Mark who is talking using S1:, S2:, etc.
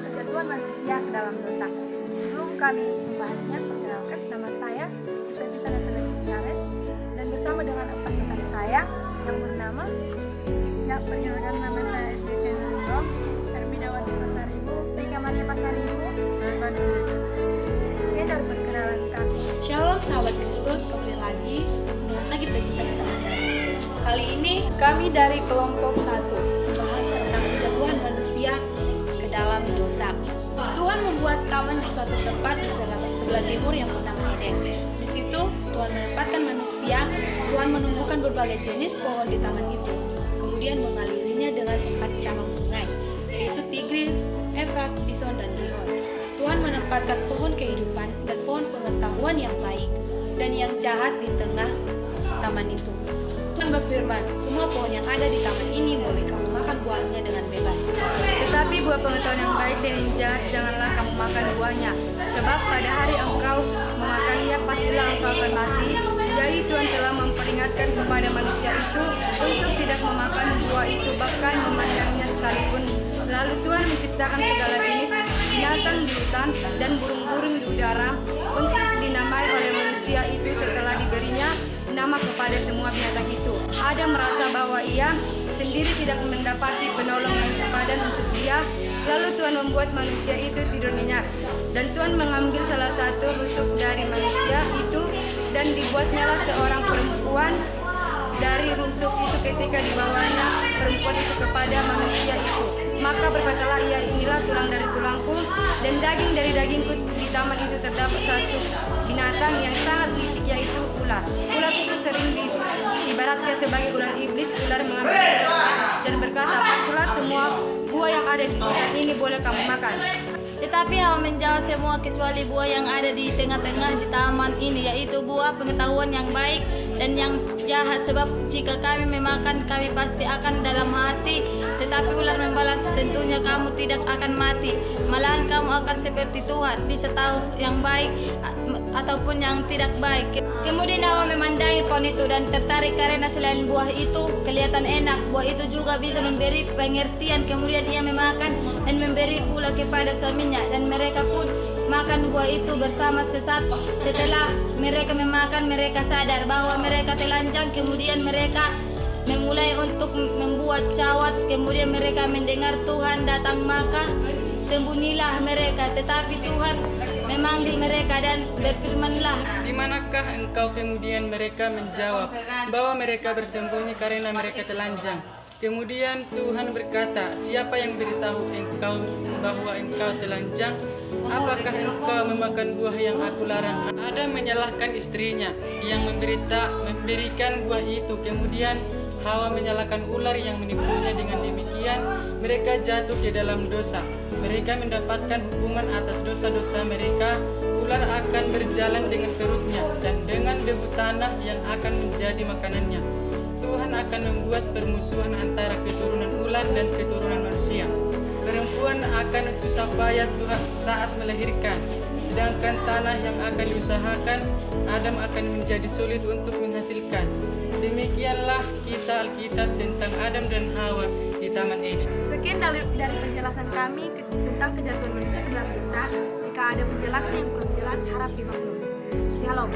S1: kejatuhan manusia ke dalam dosa. Sebelum kami membahasnya, perkenalkan nama saya Ipacita Natalia Gonzales dan bersama dengan 4 rekan saya yang bernama
S2: Perkenalkan nama saya Eslis Kendro, Hermidawati Pasaribu,
S1: Rika Maria Pasaribu. Sekian dari perkenalan kami.
S3: Shalom sahabat Kristus, kembali lagi dengan saya Ipacita Natalia Gonzales. Kali ini kami dari kelompok 1 membahas tentang kejatuhan manusia ke dalam dosa. Tuhan membuat taman di suatu tempat di sebelah timur yang bernama Eden. Di situ Tuhan menempatkan manusia. Tuhan menumbuhkan berbagai jenis pohon di taman itu, kemudian mengalirinya dengan 4 cabang sungai, yaitu Tigris, Efrat, Pison, dan Gihon. Tuhan menempatkan pohon kehidupan dan pohon pengetahuan yang baik dan yang jahat di tengah taman itu. Tuhan berfirman, semua pohon yang ada di taman ini boleh kamu makan buahnya dengan bebas.
S2: Tetapi buah pengetahuan yang baik dan yang jahat janganlah kamu makan buahnya, sebab pada hari engkau memakannya pastilah engkau akan mati. Jadi Tuhan telah memperingatkan kepada manusia itu untuk tidak memakan buah itu, bahkan memandangnya sekalipun. Lalu Tuhan menciptakan segala jenis binatang di hutan dan burung-burung di udara untuk dinamai oleh manusia itu setelah diberinya nama kepada semua binatang itu. Adam merasa bahwa ia sendiri tidak mendapati penolong yang sepadan untuk dia. Lalu Tuhan membuat manusia itu tidur nyenyak. Dan Tuhan mengambil salah satu rusuk dari manusia itu dan dibuatnyalah seorang perempuan dari rusuk itu. Ketika dibawanya perempuan itu kepada manusia itu, maka berkatalah ia, inilah tulang dari tulangku dan daging dari dagingku. Di taman itu terdapat satu binatang yang sangat licik, yaitu ular. Ular itu sering diibaratkan sebagai ular iblis. Ular mengambil dan berkata, pastilah semua buah yang ada di hutan ini boleh kamu makan.
S4: Tetapi Hawa menjawab, semua kecuali buah yang ada di tengah-tengah di taman ini, yaitu buah pengetahuan yang baik dan yang jahat. Sebab jika kami memakan, kami pasti akan dalam mati. Tetapi ular membalas, tentunya kamu tidak akan mati, malahan kamu akan seperti Tuhan, bisa tahu yang baik ataupun yang tidak baik. Kemudian Hawa memandangi pohon itu dan tertarik karena selain buah itu kelihatan enak, buah itu juga bisa memberi pengertian. Kemudian ia memakan dan memberi pula kepada suaminya, dan mereka pun makan buah itu bersama. Setelah mereka memakan, mereka sadar bahwa mereka telanjang. Kemudian mereka memulai untuk membuat cawat. Kemudian mereka mendengar Tuhan datang, maka sembunyilah mereka. Tetapi Tuhan memanggil mereka dan berfirmanlah,
S5: di manakah engkau? Kemudian mereka menjawab bahwa mereka bersembunyi karena mereka telanjang. Kemudian Tuhan berkata, siapa yang beritahu engkau bahwa engkau telanjang? Apakah engkau memakan buah yang aku larang? Adam menyalahkan istrinya yang memberikan buah itu. Kemudian Hawa menyalahkan ular yang menipunya. Dengan demikian mereka jatuh ke dalam dosa. Mereka mendapatkan hukuman atas dosa-dosa mereka. Ular akan berjalan dengan perutnya dan dengan debu tanah yang akan menjadi makanannya. Tuhan akan membuat permusuhan antara keturunan ular dan keturunan manusia. Perempuan akan susah payah saat melahirkan, sedangkan tanah yang akan diusahakan Adam akan menjadi sulit untuk menghasilkan. Demikianlah kisah Alkitab tentang Adam dan Hawa di Taman Eden.
S1: Sekian dari penjelasan kami tentang kejatuhan manusia ke dalam dosa. Jika ada penjelasan yang kurang jelas, harap dimaklumi. Shalom.